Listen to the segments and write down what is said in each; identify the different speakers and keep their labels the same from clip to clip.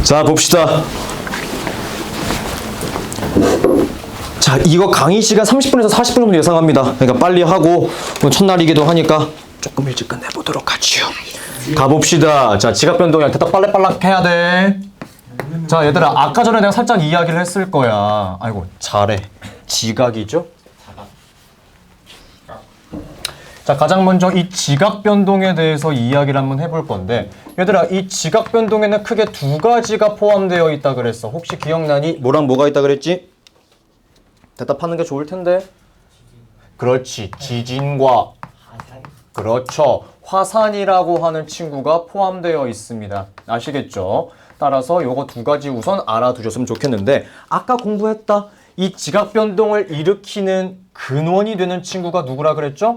Speaker 1: 자, 봅시다. 자, 이거 강의 시간 30분에서 40분 정도 예상합니다. 그러니까 빨리 하고 첫날이기도 하니까 조금 일찍 끝내보도록 하지요. 가봅시다. 자, 지각 변동량 대답 빨리빨리 해야 돼. 자, 얘들아, 아까 전에 내가 살짝 이야기를 했을 거야. 아이고, 잘해. 지각이죠? 자, 가장 먼저 이 지각 변동에 대해서 이야기를 한번 해볼 건데, 얘들아, 이 지각 변동에는 크게 두 가지가 포함되어 있다 그랬어. 혹시 기억나니? 뭐랑 뭐가 있다 그랬지? 대답하는 게 좋을 텐데. 그렇지, 지진과 그렇죠, 화산이라고 하는 친구가 포함되어 있습니다. 아시겠죠? 따라서 요거 두 가지 우선 알아두셨으면 좋겠는데, 아까 공부했다. 이 지각 변동을 일으키는 근원이 되는 친구가 누구라 그랬죠?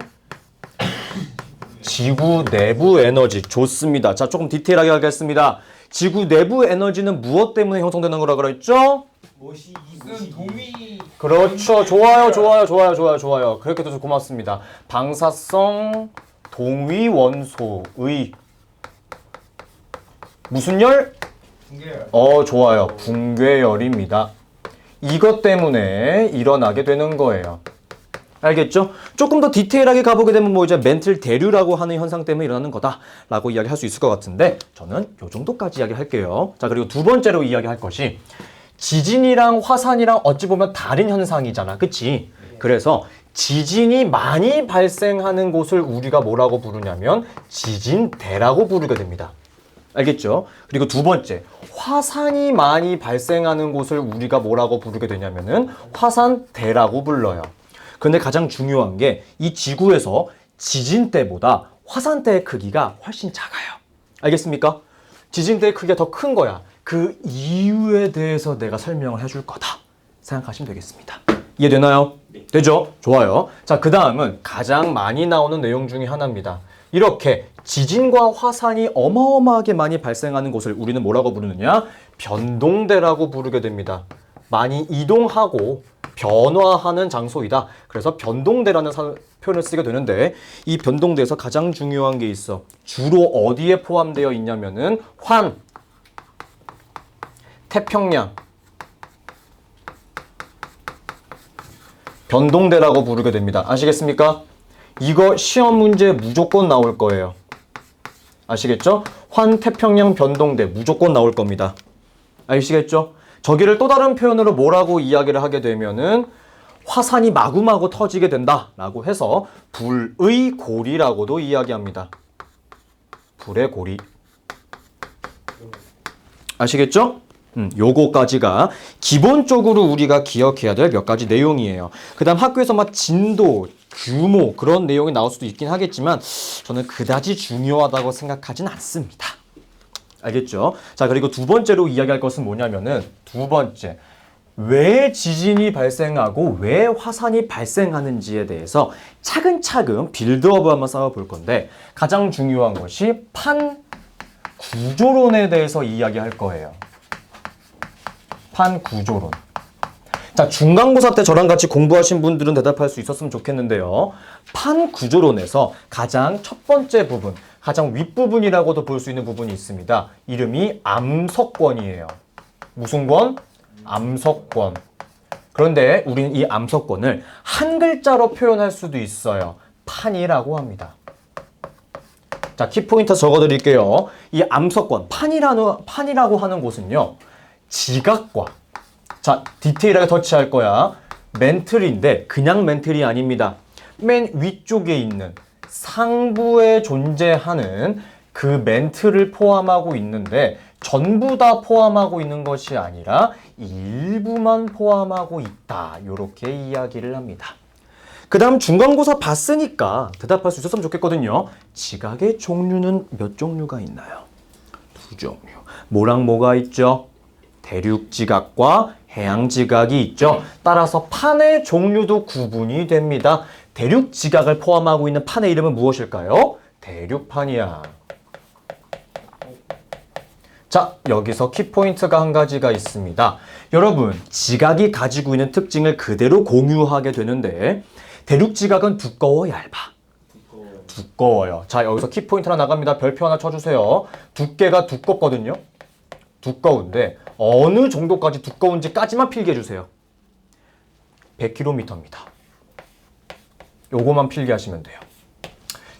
Speaker 1: 지구 내부 에너지. 좋습니다. 자, 조금 디테일하게 하겠습니다. 지구 내부 에너지는 무엇 때문에 형성되는 거라 그랬죠?
Speaker 2: 무슨 동위.
Speaker 1: 그렇죠. 좋아요. 그렇게 해서 고맙습니다. 방사성 동위 원소의 무슨 열?
Speaker 2: 붕괴열.
Speaker 1: 좋아요. 붕괴열입니다. 이것 때문에 일어나게 되는 거예요. 알겠죠? 조금 더 디테일하게 가보게 되면 뭐 이제 멘틀 대류라고 하는 현상 때문에 일어나는 거다라고 이야기할 수 있을 것 같은데, 저는 요 정도까지 이야기할게요. 자, 그리고 두 번째로 이야기할 것이 지진이랑 화산이랑 어찌 보면 다른 현상이잖아. 그치? 그래서 지진이 많이 발생하는 곳을 우리가 뭐라고 부르냐면 지진대라고 부르게 됩니다. 알겠죠? 그리고 두 번째, 화산이 많이 발생하는 곳을 우리가 뭐라고 부르게 되냐면은 화산대라고 불러요. 근데 가장 중요한 게 이 지구에서 지진 때보다 화산 때의 크기가 훨씬 작아요. 알겠습니까? 지진 때의 크기가 더 큰 거야. 그 이유에 대해서 내가 설명을 해줄 거다 생각하시면 되겠습니다. 이해되나요? 네. 되죠? 좋아요. 자, 그 다음은 가장 많이 나오는 내용 중에 하나입니다. 이렇게 지진과 화산이 어마어마하게 많이 발생하는 곳을 우리는 뭐라고 부르느냐? 변동대라고 부르게 됩니다. 많이 이동하고 변화하는 장소이다. 그래서 변동대라는 표현을 쓰게 되는데, 이 변동대에서 가장 중요한 게 있어. 주로 어디에 포함되어 있냐면은 태평양 변동대라고 부르게 됩니다. 아시겠습니까? 이거 시험 문제 무조건 나올 거예요. 아시겠죠? 태평양 변동대 무조건 나올 겁니다. 아시겠죠? 저기를 또 다른 표현으로 뭐라고 이야기를 하게 되면은 화산이 마구마구 터지게 된다라고 해서 불의 고리라고도 이야기합니다. 불의 고리. 아시겠죠? 요거까지가 기본적으로 우리가 기억해야 될 몇 가지 내용이에요. 그 다음 학교에서 막 진도, 규모 그런 내용이 나올 수도 있긴 하겠지만 저는 그다지 중요하다고 생각하진 않습니다. 알겠죠? 자, 그리고 두 번째로 이야기할 것은 뭐냐면은, 두 번째, 왜 지진이 발생하고 왜 화산이 발생하는지에 대해서 차근차근 빌드업을 한번 쌓아볼 건데, 가장 중요한 것이 판구조론에 대해서 이야기할 거예요. 판구조론. 자, 중간고사 때 저랑 같이 공부하신 분들은 대답할 수 있었으면 좋겠는데요. 판구조론에서 가장 첫 번째 부분, 가장 윗부분이라고도 볼 수 있는 부분이 있습니다. 이름이 암석권이에요. 무슨 권? 암석권. 그런데 우리는 이 암석권을 한 글자로 표현할 수도 있어요. 판이라고 합니다. 자, 키포인트 적어드릴게요. 이 암석권, 판이라고 하는 곳은요, 지각과, 자, 디테일하게 터치할 거야. 멘틀인데 그냥 멘틀이 아닙니다. 맨 위쪽에 있는 상부에 존재하는 그 멘틀을 포함하고 있는데, 전부 다 포함하고 있는 것이 아니라 일부만 포함하고 있다. 이렇게 이야기를 합니다. 그 다음 중간고사 봤으니까 대답할 수 있었으면 좋겠거든요. 지각의 종류는 몇 종류가 있나요? 두 종류. 뭐랑 뭐가 있죠? 대륙지각과 해양지각이 있죠. 따라서 판의 종류도 구분이 됩니다. 대륙지각을 포함하고 있는 판의 이름은 무엇일까요? 대륙판이야. 자, 여기서 키포인트가 한 가지가 있습니다. 여러분, 지각이 가지고 있는 특징을 그대로 공유하게 되는데, 대륙지각은 두꺼워, 얇아? 두꺼워요. 자, 여기서 키포인트 하나 나갑니다. 별표 하나 쳐주세요. 두께가 두껍거든요. 두꺼운데 어느 정도까지 두꺼운지까지만 필기해주세요. 100km입니다. 요거만 필기하시면 돼요.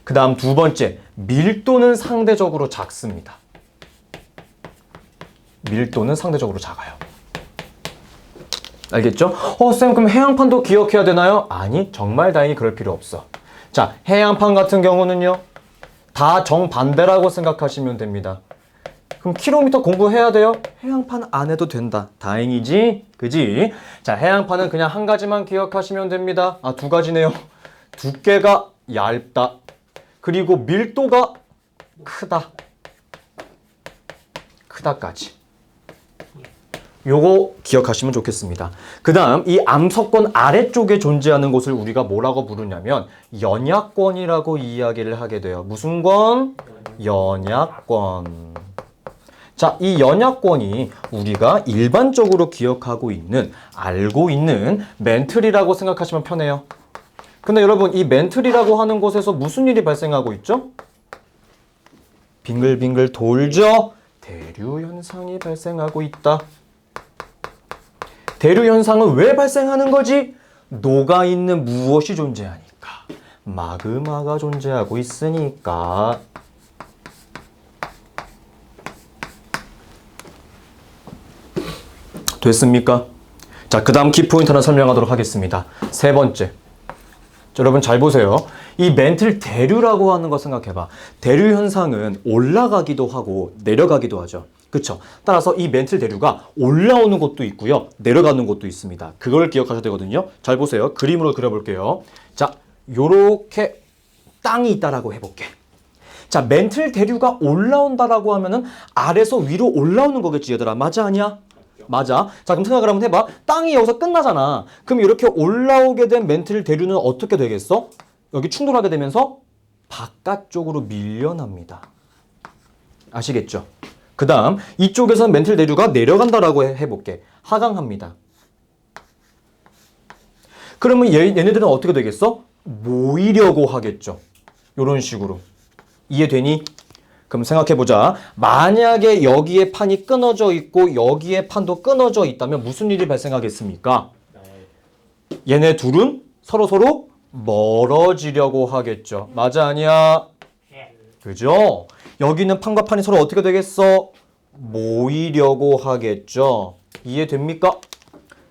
Speaker 1: 그 다음 두 번째, 밀도는 상대적으로 작습니다. 밀도는 상대적으로 작아요. 알겠죠? 쌤, 그럼 해양판도 기억해야 되나요? 아니, 정말 다행히 그럴 필요 없어. 자, 해양판 같은 경우는요, 다 정반대라고 생각하시면 됩니다. 그럼 킬로미터 공부해야 돼요? 해양판 안 해도 된다. 다행이지? 그지? 자, 해양판은 그냥 한 가지만 기억하시면 됩니다. 두 가지네요. 두께가 얇다. 그리고 밀도가 크다. 크다까지. 요거 기억하시면 좋겠습니다. 그 다음 이 암석권 아래쪽에 존재하는 곳을 우리가 뭐라고 부르냐면 연약권이라고 이야기를 하게 돼요. 무슨 권? 연약권. 자, 이 연약권이 우리가 일반적으로 기억하고 있는, 알고 있는 멘틀이라고 생각하시면 편해요. 근데 여러분, 이 멘틀이라고 하는 곳에서 무슨 일이 발생하고 있죠? 빙글빙글 돌죠? 대류 현상이 발생하고 있다. 대류 현상은 왜 발생하는 거지? 녹아있는 무엇이 존재하니까. 마그마가 존재하고 있으니까. 됐습니까? 자, 그 다음 키포인트 하나 설명하도록 하겠습니다. 세 번째. 자, 여러분 잘 보세요. 이 멘틀 대류라고 하는 거 생각해봐. 대류 현상은 올라가기도 하고 내려가기도 하죠. 그쵸? 따라서 이 멘틀 대류가 올라오는 곳도 있고요. 내려가는 곳도 있습니다. 그걸 기억하셔야 되거든요. 잘 보세요. 그림으로 그려볼게요. 자, 요렇게 땅이 있다라고 해볼게. 자, 멘틀 대류가 올라온다라고 하면은 아래서 위로 올라오는 거겠지, 얘들아. 맞아, 아니야? 맞아. 자, 그럼 생각을 한번 해봐. 땅이 여기서 끝나잖아. 그럼 이렇게 올라오게 된 멘틀 대류는 어떻게 되겠어? 여기 충돌하게 되면서 바깥쪽으로 밀려납니다. 아시겠죠? 그 다음 이쪽에서는 멘틀 대류가 내려간다라고 해볼게. 하강합니다. 그러면 얘네들은 어떻게 되겠어? 모이려고 하겠죠. 이런 식으로. 이해되니? 그럼 생각해보자. 만약에 여기에 판이 끊어져 있고 여기에 판도 끊어져 있다면 무슨 일이 발생하겠습니까? 얘네 둘은 서로서로 멀어지려고 하겠죠. 맞아, 아니야? 그죠? 여기는 판과 판이 서로 어떻게 되겠어? 모이려고 하겠죠. 이해됩니까?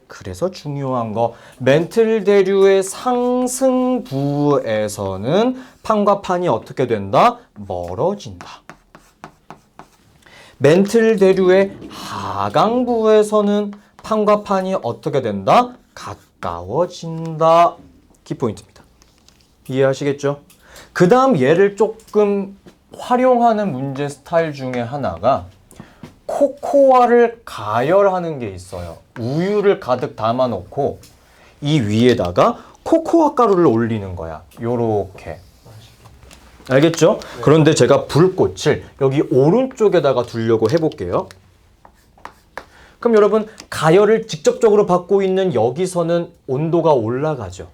Speaker 1: 그래서 중요한 거, 멘틀 대류의 상승부에서는 판과 판이 어떻게 된다? 멀어진다. 멘틀 대류의 하강부에서는 판과 판이 어떻게 된다? 가까워진다. 키포인트입니다. 이해하시겠죠? 그 다음 얘를 조금 활용하는 문제 스타일 중에 하나가 코코아를 가열하는 게 있어요. 우유를 가득 담아놓고 이 위에다가 코코아 가루를 올리는 거야. 요렇게. 알겠죠? 그런데 제가 불꽃을 여기 오른쪽에다가 두려고 해볼게요. 그럼 여러분, 가열을 직접적으로 받고 있는 여기서는 온도가 올라가죠.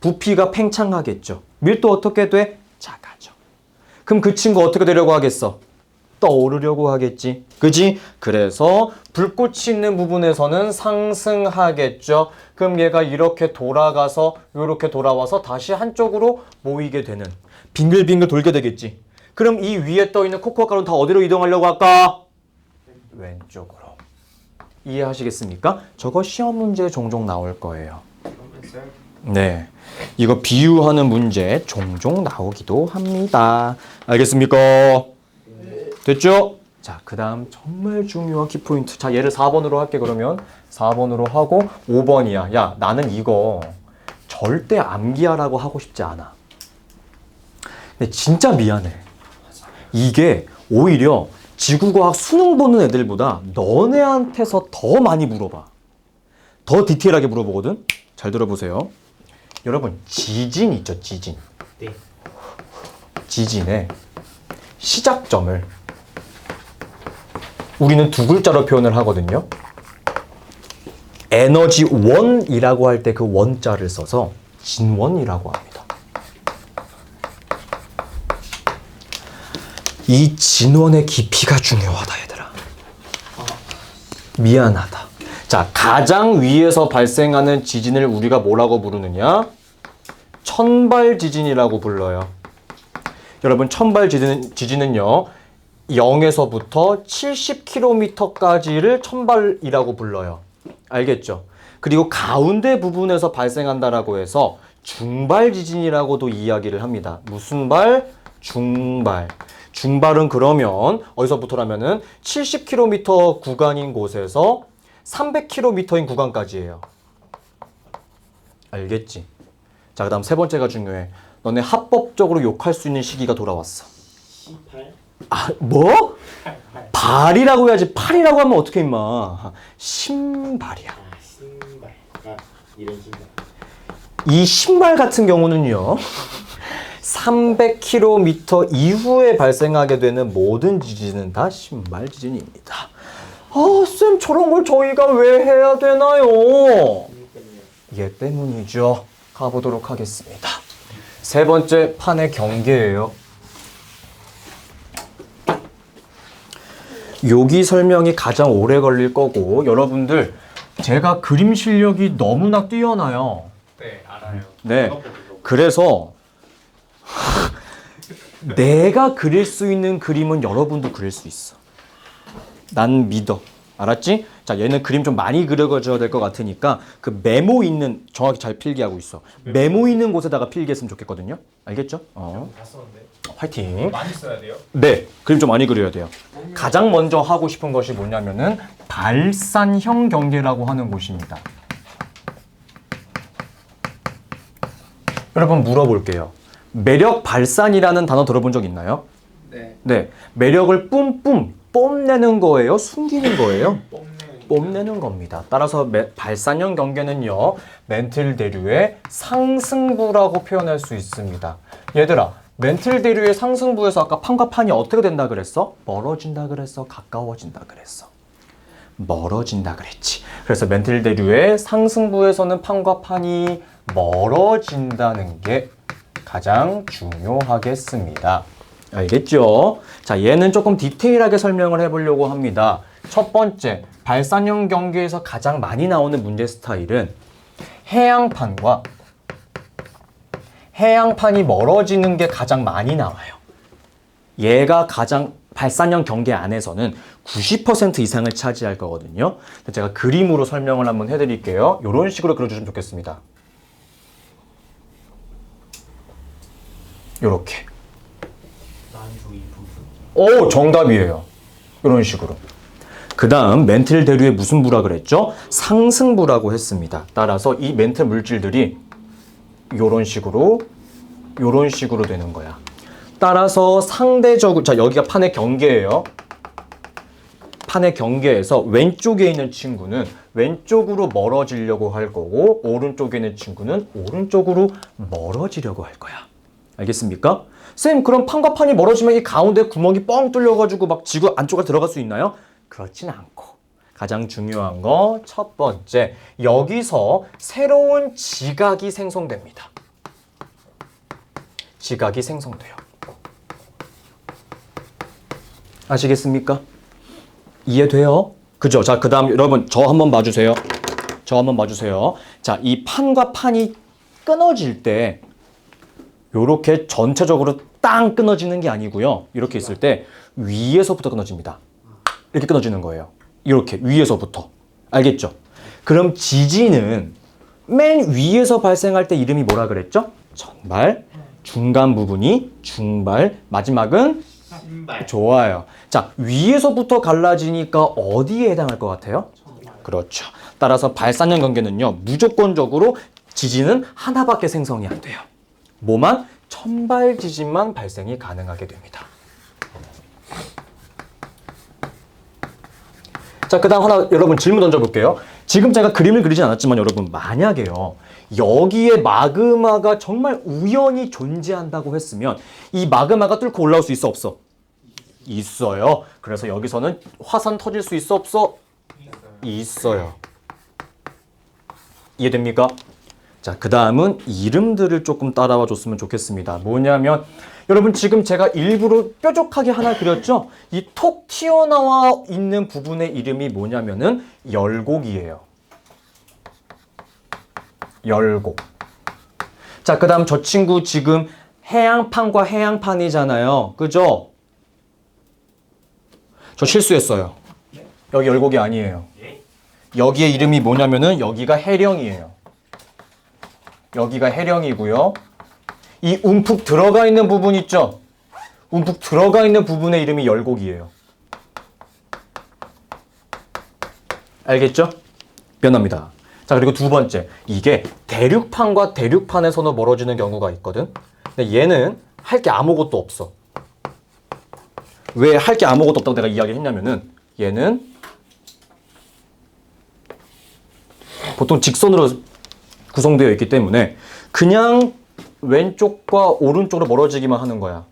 Speaker 1: 부피가 팽창하겠죠. 밀도 어떻게 돼? 작아져. 그럼 그 친구 어떻게 되려고 하겠어? 떠오르려고 하겠지. 그지? 그래서 불꽃이 있는 부분에서는 상승하겠죠. 그럼 얘가 이렇게 돌아가서 이렇게 돌아와서 다시 한쪽으로 모이게 되는, 빙글빙글 돌게 되겠지. 그럼 이 위에 떠 있는 코코아 가루는 다 어디로 이동하려고 할까? 왼쪽으로. 이해하시겠습니까? 저거 시험 문제에 종종 나올 거예요. 네. 이거 비유하는 문제 종종 나오기도 합니다. 알겠습니까? 됐죠? 자, 그 다음 정말 중요한 키포인트. 자, 얘를 4번으로 할게. 그러면 4번으로 하고 5번이야. 야, 나는 이거 절대 암기하라고 하고 싶지 않아. 근데 진짜 미안해. 이게 오히려 지구과학 수능 보는 애들보다 너네한테서 더 많이 물어봐. 더 디테일하게 물어보거든? 잘 들어보세요. 여러분, 지진 있죠, 지진.
Speaker 2: 네.
Speaker 1: 지진의 시작점을 우리는 두 글자로 표현을 하거든요. 에너지 원이라고 할 때 그 원자를 써서 진원이라고 합니다. 이 진원의 깊이가 중요하다, 얘들아. 미안하다. 자, 가장 위에서 발생하는 지진을 우리가 뭐라고 부르느냐? 천발 지진이라고 불러요. 여러분, 천발 지진은요, 0에서부터 70km까지를 천발이라고 불러요. 알겠죠? 그리고 가운데 부분에서 발생한다라고 해서 중발 지진이라고도 이야기를 합니다. 무슨 발? 중발. 중발은 그러면 어디서부터라면은 70km 구간인 곳에서 300km인 구간까지예요. 알겠지? 자, 그다음 세 번째가 중요해. 너네 합법적으로 욕할 수 있는 시기가 돌아왔어.
Speaker 2: 18?
Speaker 1: 아, 뭐? 발이라고 해야지 팔이라고 하면 어떻게 임마. 신발이야.
Speaker 2: 아, 신발. 아, 이런 신발.
Speaker 1: 이 신발 같은 경우는요. 300km 이후에 발생하게 되는 모든 지진은 다 신발 지진입니다. 아, 쌤 저런 걸 저희가 왜 해야 되나요? 얘 때문이죠. 가보도록 하겠습니다. 세 번째 판의 경계예요. 여기 설명이 가장 오래 걸릴 거고 여러분들 제가 그림 실력이 너무나 뛰어나요.
Speaker 2: 네, 알아요.
Speaker 1: 네. 그래서 내가 그릴 수 있는 그림은 여러분도 그릴 수 있어. 난 믿어. 알았지? 자, 얘는 그림 좀 많이 그려줘야 될 것 같으니까 그 메모 있는 정확히 잘 필기하고 있어. 메모 있는 곳에다가 필기했으면 좋겠거든요. 알겠죠?
Speaker 2: 다 썼는데.
Speaker 1: 화이팅.
Speaker 2: 많이 써야 돼요?
Speaker 1: 네, 그림 좀 많이 그려야 돼요. 가장 먼저 하고 싶은 것이 뭐냐면은 발산형 경계라고 하는 곳입니다. 여러분 물어볼게요. 매력 발산이라는 단어 들어본 적 있나요?
Speaker 2: 네.
Speaker 1: 네, 매력을 뿜뿜 뽐내는 거예요? 숨기는 거예요? 뽐내는 겁니다. 따라서 발산형 경계는요, 멘틀 대류의 상승부라고 표현할 수 있습니다. 얘들아, 멘틀 대류의 상승부에서 아까 판과 판이 어떻게 된다 그랬어? 멀어진다 그랬어? 가까워진다 그랬어? 멀어진다 그랬지. 그래서 멘틀 대류의 상승부에서는 판과 판이 멀어진다는 게 가장 중요하겠습니다. 알겠죠? 자, 얘는 조금 디테일하게 설명을 해보려고 합니다. 첫 번째, 발산형 경계에서 가장 많이 나오는 문제 스타일은 해양판과 해양판이 멀어지는 게 가장 많이 나와요. 얘가 가장 발산형 경계 안에서는 90% 이상을 차지할 거거든요. 제가 그림으로 설명을 한번 해드릴게요. 이런 식으로 그려주시면 좋겠습니다. 요렇게.
Speaker 2: 난조이 부분.
Speaker 1: 오, 정답이에요. 이런 식으로. 그 다음 멘틀 대류의 무슨 부라 그랬죠? 상승부라고 했습니다. 따라서 이 멘틀 물질들이 요런 식으로 되는 거야. 따라서 상대적으로, 자, 여기가 판의 경계예요. 판의 경계에서 왼쪽에 있는 친구는 왼쪽으로 멀어지려고 할 거고 오른쪽에 있는 친구는 오른쪽으로 멀어지려고 할 거야. 알겠습니까? 쌤, 그럼 판과 판이 멀어지면 이 가운데 구멍이 뻥 뚫려가지고 막 지구 안쪽으로 들어갈 수 있나요? 그렇진 않고. 가장 중요한 거 첫 번째, 여기서 새로운 지각이 생성됩니다. 지각이 생성돼요. 아시겠습니까? 이해돼요? 그죠? 자, 그 다음 여러분 저 한번 봐주세요. 자, 이 판과 판이 끊어질 때 요렇게 전체적으로 땅 끊어지는 게 아니고요. 이렇게 있을 때 위에서부터 끊어집니다. 이렇게 끊어지는 거예요. 이렇게 위에서부터. 알겠죠? 그럼 지진은 맨 위에서 발생할 때 이름이 뭐라 그랬죠? 전발, 중간 부분이 중발, 마지막은
Speaker 2: 신발.
Speaker 1: 좋아요. 자, 위에서부터 갈라지니까 어디에 해당할 것 같아요? 그렇죠. 따라서 발산형 경계는요, 무조건적으로 지진은 하나밖에 생성이 안 돼요. 뭐만? 천발 지진만 발생이 가능하게 됩니다. 자, 그 다음 하나 여러분 질문 던져볼게요. 지금 제가 그림을 그리진 않았지만 여러분 만약에요, 여기에 마그마가 정말 우연히 존재한다고 했으면 이 마그마가 뚫고 올라올 수 있어 없어? 있어요. 그래서 여기서는 화산 터질 수 있어 없어? 있어요. 이해됩니까? 자, 그 다음은 이름들을 조금 따라와 줬으면 좋겠습니다. 뭐냐면 여러분 지금 제가 일부러 뾰족하게 하나 그렸죠? 이 톡 튀어나와 있는 부분의 이름이 뭐냐면은 열곡이에요. 열곡. 자, 그 다음 저 친구 지금 해양판과 해양판이잖아요. 그죠? 저 실수했어요. 여기 열곡이 아니에요. 여기의 이름이 뭐냐면은 여기가 해령이에요. 여기가 해령이고요. 이 움푹 들어가 있는 부분 있죠? 움푹 들어가 있는 부분의 이름이 열곡이에요. 알겠죠? 변합니다. 자, 그리고 두 번째. 이게 대륙판과 대륙판에서는 멀어지는 경우가 있거든. 근데 얘는 할 게 아무것도 없어. 왜 할 게 아무것도 없다고 내가 이야기를 했냐면은 얘는 보통 직선으로 구성되어 있기 때문에 그냥 왼쪽과 오른쪽으로 멀어지기만 하는 거야.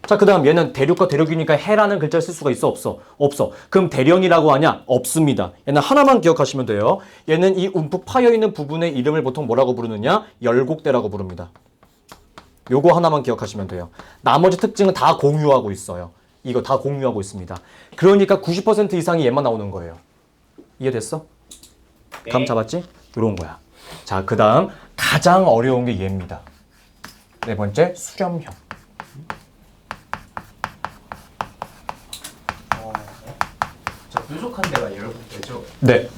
Speaker 1: 자, 그 다음 얘는 대륙과 대륙이니까 해라는 글자를 쓸 수가 있어? 없어? 없어. 그럼 대령이라고 하냐? 없습니다. 얘는 하나만 기억하시면 돼요. 얘는 이 움푹 파여있는 부분의 이름을 보통 뭐라고 부르느냐? 열곡대라고 부릅니다. 요거 하나만 기억하시면 돼요. 나머지 특징은 다 공유하고 있어요. 이거 다 공유하고 있습니다. 그러니까 90% 이상이 얘만 나오는 거예요. 이해됐어? 감 잡았지? 요런 거야. 자, 그 다음 가장 어려운 게 얘입니다. 네 번째, 수렴형.
Speaker 2: 저 뾰족한 데가 열곡되죠?
Speaker 1: 네.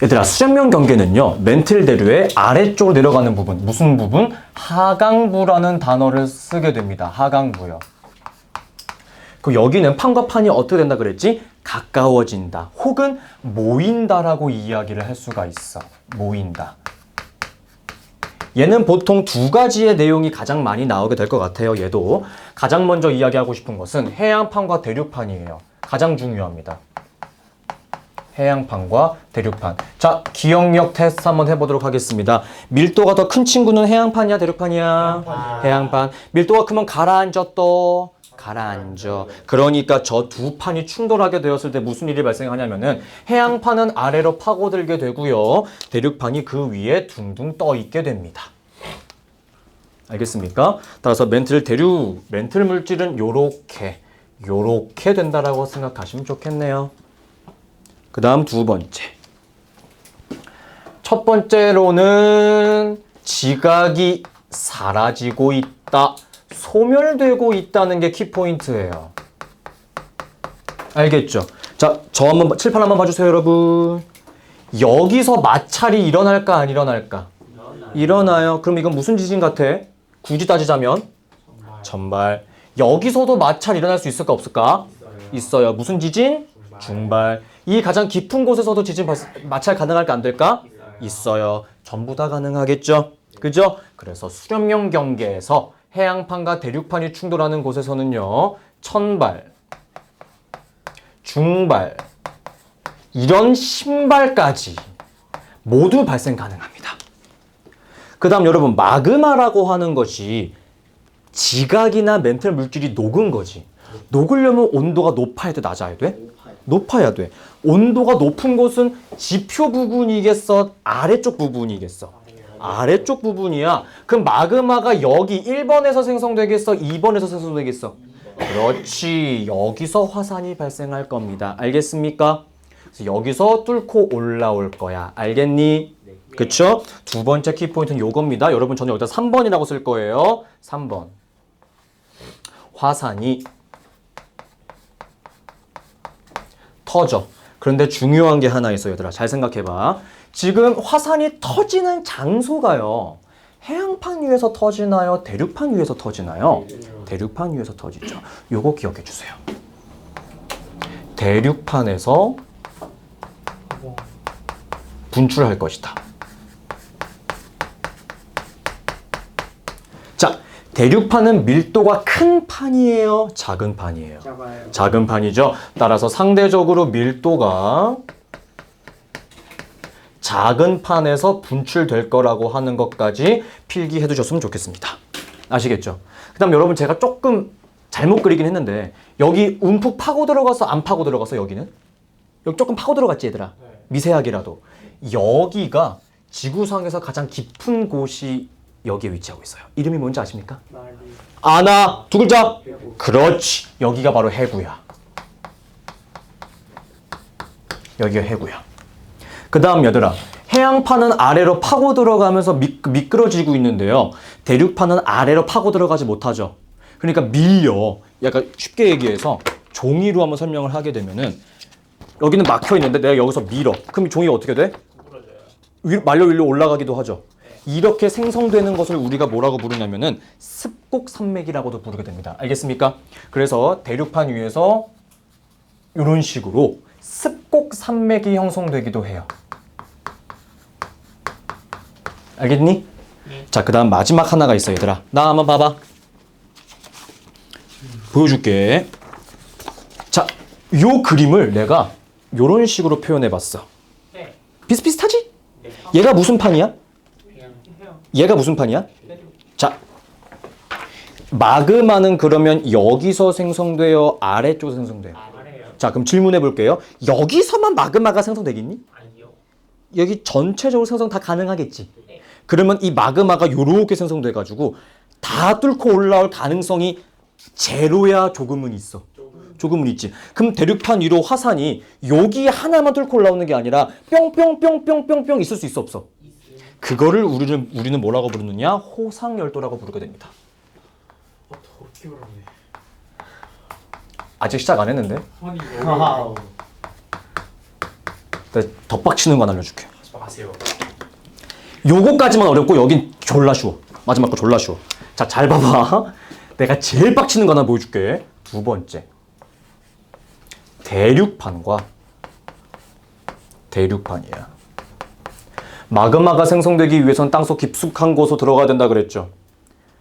Speaker 1: 얘들아, 수렴형 경계는요, 멘틀 대류의 아래쪽으로 내려가는 부분. 무슨 부분? 하강부라는 단어를 쓰게 됩니다. 하강부요. 그 여기는 판과 판이 어떻게 된다 그랬지? 가까워진다. 혹은 모인다라고 이야기를 할 수가 있어. 모인다. 얘는 보통 두 가지의 내용이 가장 많이 나오게 될 것 같아요. 얘도 가장 먼저 이야기하고 싶은 것은 해양판과 대륙판이에요. 가장 중요합니다. 해양판과 대륙판. 자, 기억력 테스트 한번 해보도록 하겠습니다. 밀도가 더 큰 친구는 해양판이야, 대륙판이야? 해양판. 밀도가 크면 가라앉아 또. 가라앉아. 그러니까 저 두 판이 충돌하게 되었을 때 무슨 일이 발생하냐면은 해양판은 아래로 파고들게 되고요. 대륙판이 그 위에 둥둥 떠 있게 됩니다. 알겠습니까? 따라서 멘틀 물질은 요렇게 된다라고 생각하시면 좋겠네요. 그 다음 두 번째. 첫 번째로는 지각이 사라지고 있다. 소멸되고 있다는 게 키포인트예요. 알겠죠? 자, 저 한번 칠판 한번 봐주세요, 여러분. 여기서 마찰이 일어날까 안 일어날까? 일어나요. 그럼 이건 무슨 지진 같아? 굳이 따지자면 전발. 여기서도 마찰 일어날 수 있을까 없을까? 있어요. 무슨 지진? 중발. 이 가장 깊은 곳에서도 지진 마찰 가능할까 안 될까? 있어요. 전부 다 가능하겠죠? 그죠? 그래서 수렴형 경계에서 해양판과 대륙판이 충돌하는 곳에서는요, 천발, 중발, 이런 신발까지 모두 발생 가능합니다. 그 다음 여러분, 마그마라고 하는 것이 지각이나 멘틀 물질이 녹은 거지. 녹으려면 온도가 높아야 돼, 낮아야 돼? 높아야 돼. 온도가 높은 곳은 지표 부분이겠어? 아래쪽 부분이겠어? 아래쪽 부분이야. 그럼 마그마가 여기 1번에서 생성되겠어? 2번에서 생성되겠어? 그렇지. 여기서 화산이 발생할 겁니다. 알겠습니까? 그래서 여기서 뚫고 올라올 거야. 알겠니? 그쵸? 두 번째 키포인트는 요겁니다. 여러분 저는 여기다 3번이라고 쓸 거예요. 3번. 화산이 터져. 그런데 중요한 게 하나 있어, 얘들아. 잘 생각해봐. 지금 화산이 터지는 장소가요. 해양판 위에서 터지나요? 대륙판 위에서 터지나요? 대륙판 위에서 터지죠. 요거 기억해 주세요. 대륙판에서 분출할 것이다. 자, 대륙판은 밀도가 큰 판이에요? 작은 판이에요?
Speaker 2: 작아요.
Speaker 1: 작은 판이죠. 따라서 상대적으로 밀도가 작은 판에서 분출될 거라고 하는 것까지 필기해 두셨으면 좋겠습니다. 아시겠죠? 그 다음 여러분 제가 조금 잘못 그리긴 했는데 여기 움푹 파고 들어가서 안 파고 들어가서 여기는? 여기 조금 파고 들어갔지 얘들아? 미세하게라도. 여기가 지구상에서 가장 깊은 곳이 여기에 위치하고 있어요. 이름이 뭔지 아십니까? 아나. 두 글자. 그렇지. 여기가 바로 해구야. 여기가 해구야. 그 다음 얘들아, 해양판은 아래로 파고 들어가면서 미끄러지고 있는데요. 대륙판은 아래로 파고 들어가지 못하죠. 그러니까 밀려. 약간 쉽게 얘기해서 종이로 한번 설명을 하게 되면은 여기는 막혀 있는데 내가 여기서 밀어. 그럼 종이가 어떻게 돼? 말려 위로 올라가기도 하죠. 이렇게 생성되는 것을 우리가 뭐라고 부르냐면은 습곡 산맥이라고도 부르게 됩니다. 알겠습니까? 그래서 대륙판 위에서 이런 식으로 습곡 산맥이 형성되기도 해요. 알겠니? 자, 그 다음 마지막 하나가 있어, 얘들아. 나 한번 봐봐. 보여줄게. 자, 요 그림을 내가 요런 식으로 표현해봤어. 비슷비슷하지? 얘가 무슨 판이야? 얘가 무슨 판이야? 자, 마그마는 그러면 여기서 생성돼요? 아래쪽에서 생성돼요? 자, 그럼 질문해 볼게요. 여기서만 마그마가 생성되겠니?
Speaker 3: 아니요.
Speaker 1: 여기 전체적으로 생성 다 가능하겠지? 그러면 이 마그마가 요렇게 생성돼가지고 다 뚫고 올라올 가능성이 제로야, 조금은 있어? 조금은 있지. 그럼 대륙판 위로 화산이 여기 하나만 뚫고 올라오는 게 아니라 뿅뿅뿅뿅뿅뿅 있을 수 있어, 없어? 그거를 우리는 뭐라고 부르느냐? 호상열도라고 부르게 됩니다.
Speaker 3: 더 어렵네.
Speaker 1: 아직 시작 안 했는데?
Speaker 3: 아니
Speaker 2: 와우.
Speaker 1: 내가 더 빡치는 거 하나 알려줄게.
Speaker 3: 하지 마세요.
Speaker 1: 요거까지만 어렵고 여긴 졸라 쉬워. 마지막 거 졸라 쉬워. 자, 잘 봐봐. 내가 제일 빡치는 거 하나 보여줄게. 두 번째. 대륙판과 대륙판이야. 마그마가 생성되기 위해선 땅속 깊숙한 곳으로 들어가야 된다 그랬죠.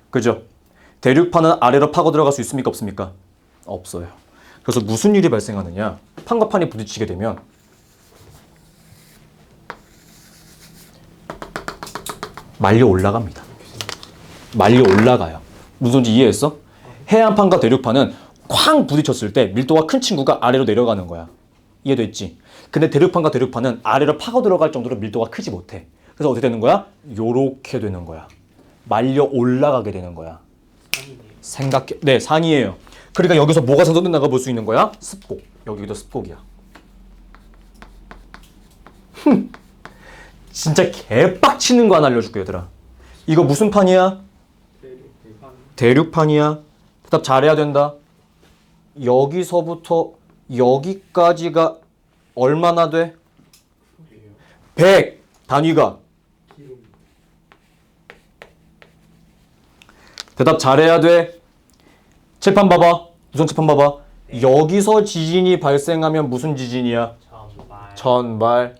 Speaker 1: 그죠? 대륙판은 아래로 파고 들어갈 수 있습니까? 없습니까? 없어요. 그래서 무슨 일이 발생하느냐? 판과 판이 부딪히게 되면 말려 올라갑니다. 말려 올라가요. 무슨 소리인지 이해했어? 해안판과 대륙판은 쾅 부딪혔을 때 밀도가 큰 친구가 아래로 내려가는 거야. 이해됐지? 근데 대륙판과 대륙판은 아래로 파고 들어갈 정도로 밀도가 크지 못해. 그래서 어떻게 되는 거야? 요렇게 되는 거야. 말려 올라가게 되는 거야. 생각해. 네, 산이에요. 그러니까 여기서 뭐가 생성된다고 볼 수 있는 거야? 습곡. 여기도 습곡이야. 진짜 개빡치는 거 하나 알려줄게, 얘들아. 이거 무슨 판이야? 대륙판이야. 대답 잘해야 된다. 여기서부터 여기까지가 얼마나 돼? 100 단위가. 대답 잘해야 돼. 칠판 봐봐. 우선 칠판 봐봐. 여기서 지진이 발생하면 무슨 지진이야? 전발.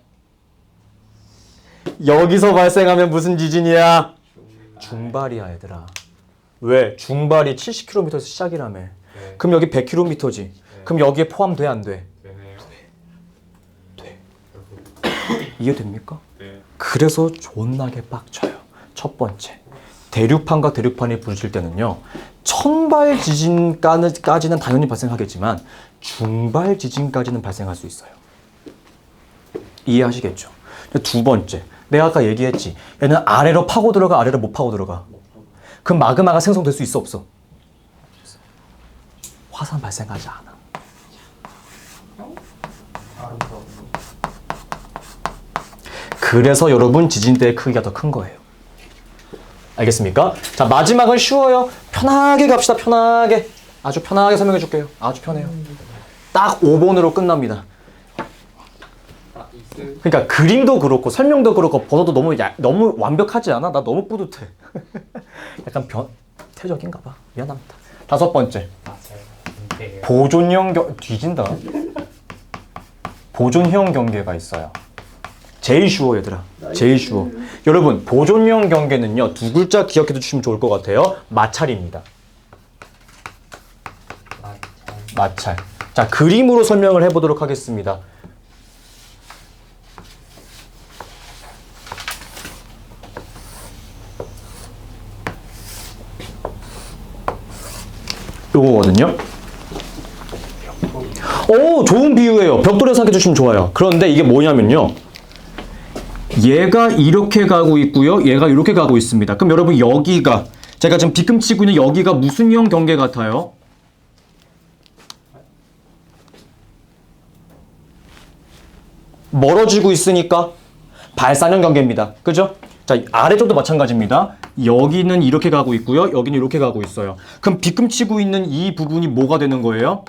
Speaker 1: 여기서 발생하면 무슨 지진이야? 중발이야, 얘들아. 왜? 중발이 70km에서 시작이라며. 그럼 여기 100km지. 그럼 여기에 포함돼, 안 돼? 돼. 이해됩니까? 그래서 존나게 빡쳐요. 첫 번째. 대륙판과 대륙판이 부딪힐 때는요. 천발 지진까지는 당연히 발생하겠지만 중발 지진까지는 발생할 수 있어요. 이해하시겠죠? 두 번째. 내가 아까 얘기했지. 얘는 아래로 파고 들어가, 아래로 못 파고 들어가. 그럼 마그마가 생성될 수 있어, 없어? 화산 발생하지 않아. 그래서 여러분 지진대의 크기가 더 큰 거예요. 알겠습니까? 자, 마지막은 쉬워요. 편하게 갑시다. 편하게. 아주 편하게 설명해 줄게요. 아주 편해요. 딱 5번으로 끝납니다. 그러니까 그림도 그렇고 설명도 그렇고 번호도 너무 완벽하지 않아? 나 너무 뿌듯해. 약간 변태적인가 봐. 미안합니다. 다섯 번째. 보존형 뒤진다. 보존형 경계가 있어요. 제일 쉬워, 얘들아. 제일 쉬워. 여러분, 보존형 경계는요, 두 글자 기억해 두시면 좋을 것 같아요. 마찰입니다. 마찰. 자, 그림으로 설명을 해보도록 하겠습니다. 요거거든요. 오, 좋은 비유예요. 벽돌에 생각해 주시면 좋아요. 그런데 이게 뭐냐면요. 얘가 이렇게 가고 있고요. 얘가 이렇게 가고 있습니다. 그럼 여러분 여기가 제가 지금 빗금치고 있는 여기가 무슨 형 경계 같아요? 멀어지고 있으니까 발산형 경계입니다. 그죠? 자, 아래쪽도 마찬가지입니다. 여기는 이렇게 가고 있고요. 여기는 이렇게 가고 있어요. 그럼 빗금치고 있는 이 부분이 뭐가 되는 거예요?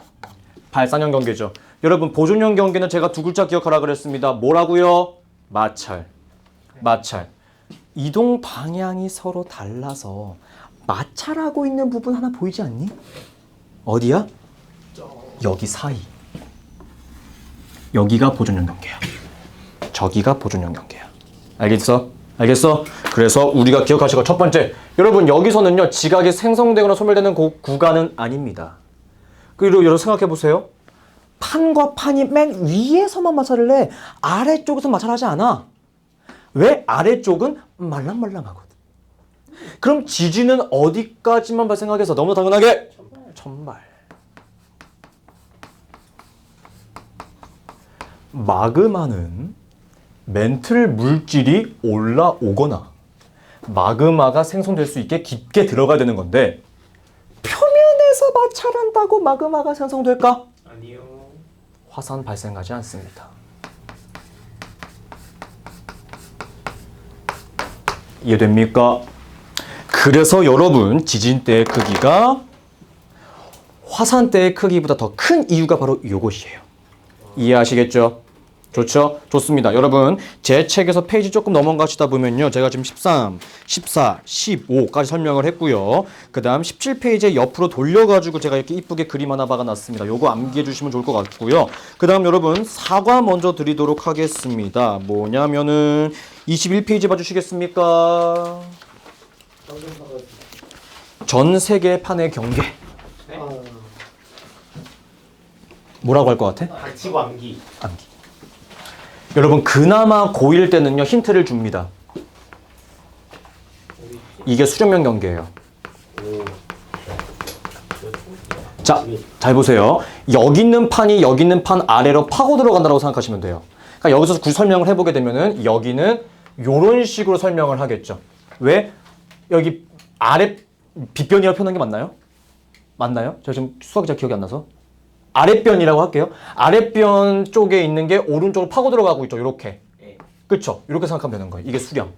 Speaker 1: 발산형 경계죠. 여러분 보존형 경계는 제가 두 글자 기억하라 그랬습니다. 뭐라고요? 마찰. 마찰. 이동 방향이 서로 달라서 마찰하고 있는 부분 하나 보이지 않니? 어디야? 여기 사이. 여기가 보존형 경계야. 저기가 보존형 경계야. 알겠어? 알겠어? 그래서 우리가 기억하실 거 첫 번째. 여러분 여기서는요. 지각이 생성되거나 소멸되는 구간은 아닙니다. 그리고 여러분 생각해 보세요. 판과 판이 맨 위에서만 마찰을 해. 아래쪽에서 마찰하지 않아. 왜? 아래쪽은 말랑말랑하거든. 그럼 지진은 어디까지만 발생하겠어? 너무 당연하게 천발. 마그마는 멘틀 물질이 올라오거나 마그마가 생성될 수 있게 깊게 들어가야 되는 건데 표면에서 마찰한다고 마그마가 생성될까?
Speaker 3: 아니요.
Speaker 1: 화산 발생하지 않습니다. 이해됩니까? 그래서 여러분 지진 때의 크기가 화산 때의 크기보다 더 큰 이유가 바로 이것이에요. 이해하시겠죠? 좋죠? 좋습니다. 여러분 제 책에서 페이지 조금 넘어가시다 보면요. 제가 지금 13, 14, 15까지 설명을 했고요. 그 다음 17페이지에 옆으로 돌려가지고 제가 이렇게 이쁘게 그림 하나 박아놨습니다. 요거 암기해 주시면 좋을 것 같고요. 그 다음 여러분 사과 먼저 드리도록 하겠습니다. 뭐냐면은 21페이지 봐주시겠습니까? 전 세계판의 경계. 뭐라고 할 것 같아?
Speaker 3: 닥치고 암기.
Speaker 1: 암기. 여러분 그나마 고1 때는요 힌트를 줍니다. 이게 수렴형 경계예요. 자, 잘 보세요. 여기 있는 판이 여기 있는 판 아래로 파고 들어간다고 생각하시면 돼요. 그러니까 여기서 굳이 설명을 해보게 되면은 여기는 이런 식으로 설명을 하겠죠. 왜? 여기 아래 빗변이라고 표현한 게 맞나요? 맞나요? 제가 지금 수학이 잘 기억이 안 나서. 아랫변이라고 할게요. 아랫변 쪽에 있는 게 오른쪽으로 파고 들어가고 있죠. 이렇게. 그쵸? 이렇게 생각하면 되는 거예요. 이게 수렴.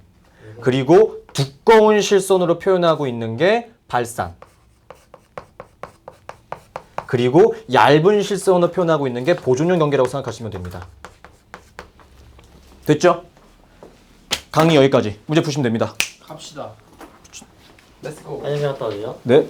Speaker 1: 그리고 두꺼운 실선으로 표현하고 있는 게 발산. 그리고 얇은 실선으로 표현하고 있는 게 보존형 경계라고 생각하시면 됩니다. 됐죠? 강의 여기까지. 문제 푸시면 됩니다.
Speaker 3: 갑시다. 렛츠고.
Speaker 4: 안녕히 갔다 오세요.
Speaker 1: 네.